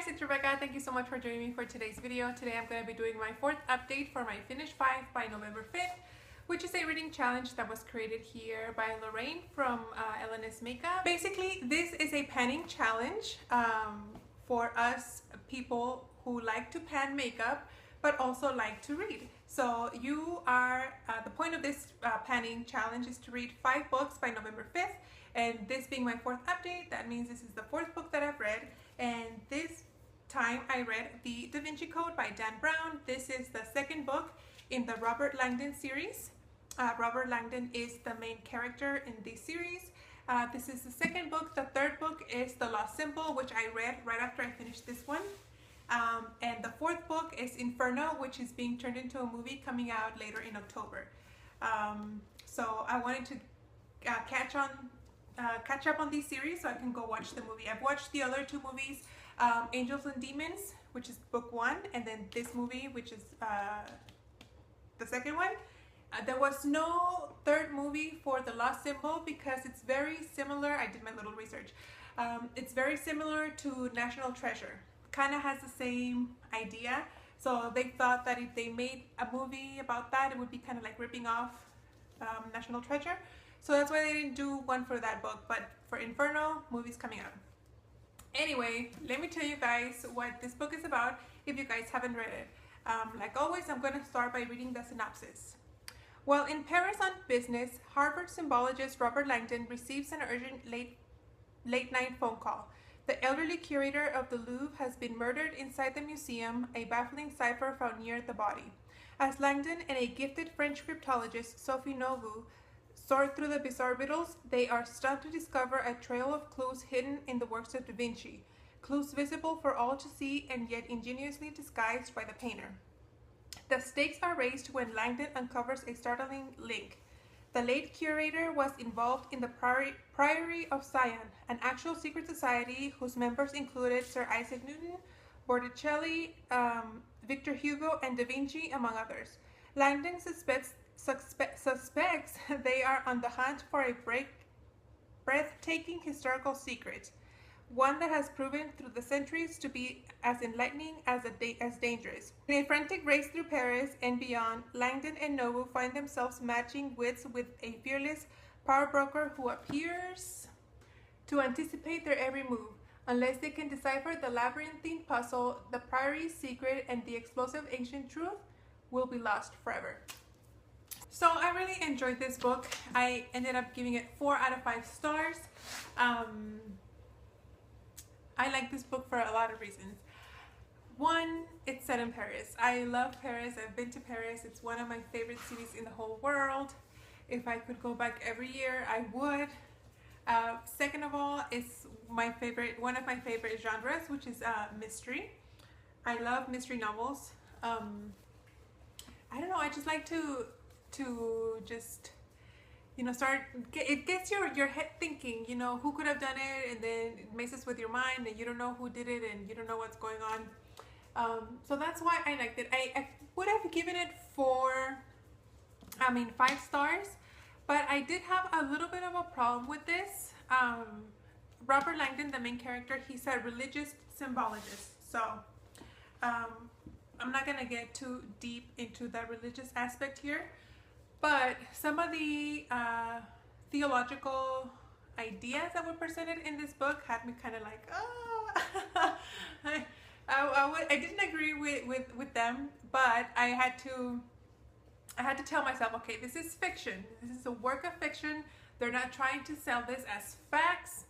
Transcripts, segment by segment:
guys, it's Rebecca. Thank you so much for joining me for today's video. Today I'm going to be doing my fourth update for my Finish 5 by November 5th, which is a reading challenge that was created here by Lorraine from Ellinessmakeup. Basically, this is a panning challenge for us people who like to pan makeup but also like to read. So you are, the point of this panning challenge is to read 5 books by November 5th, and this being my fourth update, that means this is the 4th book that I've read, and this time I read the DaVinci Code by Dan Brown. This is the 2nd book in the Robert Langdon series. Robert Langdon is the main character in this series. This is the 2nd book. The 3rd book is The Lost Symbol, which I read right after I finished this one. And the 4th book is Inferno, which is being turned into a movie coming out later in October. So I wanted to catch up on these series so I can go watch the movie. I've watched the other 2 movies, Angels and Demons, which is book 1, and then this movie, which is the 2nd one. There was no 3rd movie for The Lost Symbol because it's very similar. I did my little research. It's very similar to National Treasure. Kind of has the same idea, so they thought that if they made a movie about that, it would be kind of like ripping off National Treasure. So that's why they didn't do one for that book, but for Inferno, movie's coming out. Anyway, let me tell you guys what this book is about if you guys haven't read it. Like always, I'm going to start by reading the synopsis. While in Paris on business, Harvard symbologist Robert Langdon receives an urgent late-night phone call. The elderly curator of the Louvre has been murdered inside the museum, a baffling cipher found near the body. As Langdon and a gifted French cryptologist, Sophie Noveau, sort through the bizarre riddles, they are stunned to discover a trail of clues hidden in the works of Da Vinci, clues visible for all to see and yet ingeniously disguised by the painter. The stakes are raised when Langdon uncovers a startling link. The late curator was involved in the Priory of Sion, an actual secret society whose members included Sir Isaac Newton, Botticelli, Victor Hugo, and Da Vinci, among others. Langdon suspects they are on the hunt for a breathtaking historical secret, one that has proven through the centuries to be as enlightening as dangerous. In a frantic race through Paris and beyond, Langdon and Noveau find themselves matching wits with a fearless power broker who appears to anticipate their every move. Unless they can decipher the labyrinthine puzzle, the Priory's secret and the explosive ancient truth will be lost forever. So I really enjoyed this book. I ended up giving it 4 out of 5 stars. I like this book for a lot of reasons. One, it's set in Paris. I love Paris. I've been to Paris. It's one of my favorite cities in the whole world. If I could go back every year, I would. Second of all, it's one of my favorite genres, which is mystery. I love mystery novels. I don't know, I just like to just, you know, it gets your head thinking, you know, who could have done it, and then it messes with your mind and you don't know who did it and you don't know what's going on. So that's why I liked it. I would have given it 5 stars, but I did have a little bit of a problem with this. Robert Langdon, the main character, he's a religious symbologist. So I'm not going to get too deep into the religious aspect here. But some of the theological ideas that were presented in this book had me kind of like, I didn't agree with them, but I had to tell myself, okay, this is fiction. This is a work of fiction. They're not trying to sell this as facts.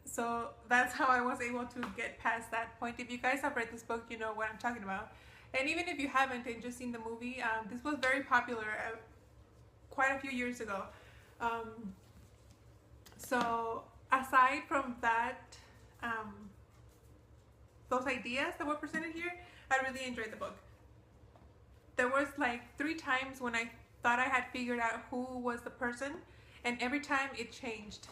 So that's how I was able to get past that point. If you guys have read this book, you know what I'm talking about. And even if you haven't and just seen the movie, this was very popular quite a few years ago. So aside from that, those ideas that were presented here, I really enjoyed the book. There was like 3 times when I thought I had figured out who was the person, and every time it changed.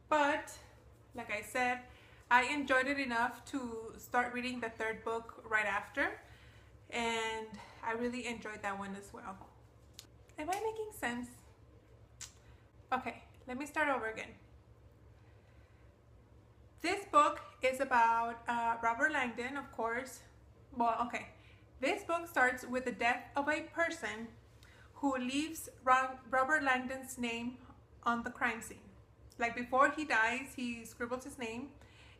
But like I said, I enjoyed it enough to start reading the 3rd book right after, and I really enjoyed that one as well. Am I making sense? Okay, let me start over again. This book is about Robert Langdon, of course. Well, okay. This book starts with the death of a person who leaves Robert Langdon's name on the crime scene. Like before he dies, he scribbles his name.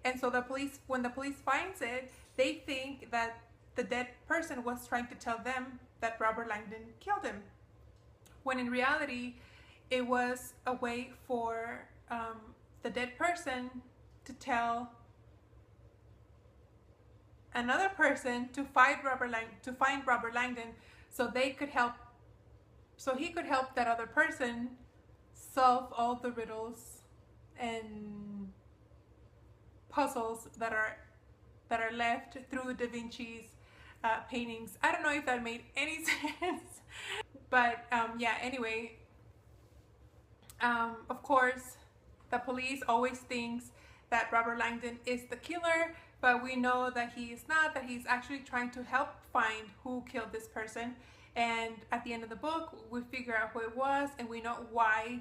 And so the police, when the police finds it, they think that the dead person was trying to tell them that Robert Langdon killed him. When in reality, it was a way for the dead person to tell another person to find Robert Langdon, so they could help, so he could help that other person solve all the riddles and puzzles that are left through DaVinci's paintings. I don't know if that made any sense, but yeah. Anyway, of course, the police always thinks that Robert Langdon is the killer, but we know that he is not, that he's actually trying to help find who killed this person. And at the end of the book, we figure out who it was, and we know why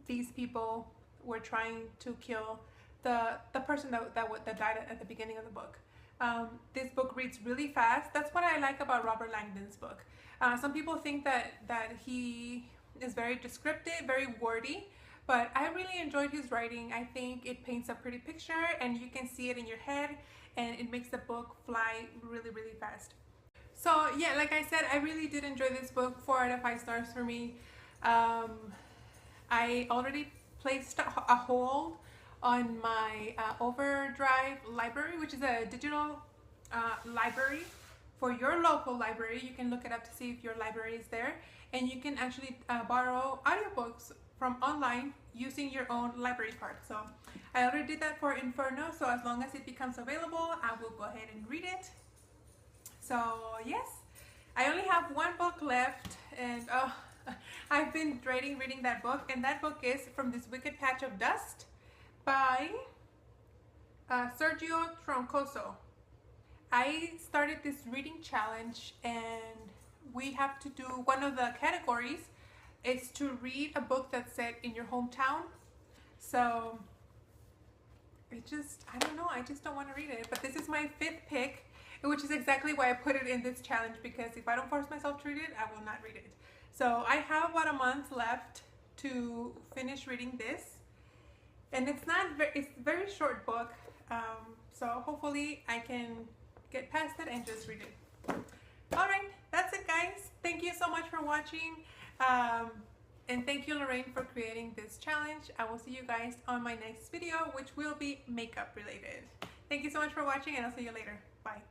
these people were trying to kill the person that died at the beginning of the book. This book reads really fast. That's what I like about Robert Langdon's book. Some people think that he is very descriptive, very wordy, but I really enjoyed his writing. I think it paints a pretty picture and you can see it in your head, and it makes the book fly really, really fast. So yeah, like I said, I really did enjoy this book. 4 out of 5 stars for me. I already placed a hold on my Overdrive library, which is a digital library for your local library. You can look it up to see if your library is there, and you can actually borrow audiobooks from online using your own library card. So I already did that for Inferno, so as long as it becomes available, I will go ahead and read it. So yes, I only have one book left, and oh, I've been dreading reading that book, and that book is From This Wicked Patch of Dust by Sergio Troncoso. I started this reading challenge, and we have to do, one of the categories is to read a book that's set in your hometown. So I don't know, I just don't want to read it. But this is my 5th pick, which is exactly why I put it in this challenge, because if I don't force myself to read it, I will not read it. So I have about a month left to finish reading this, and it's a very short book, so hopefully I can get past it and just read it. All right, that's it, guys. Thank you so much for watching, and thank you, Lorraine, for creating this challenge. I will see you guys on my next video, which will be makeup related. Thank you so much for watching, and I'll see you later. Bye.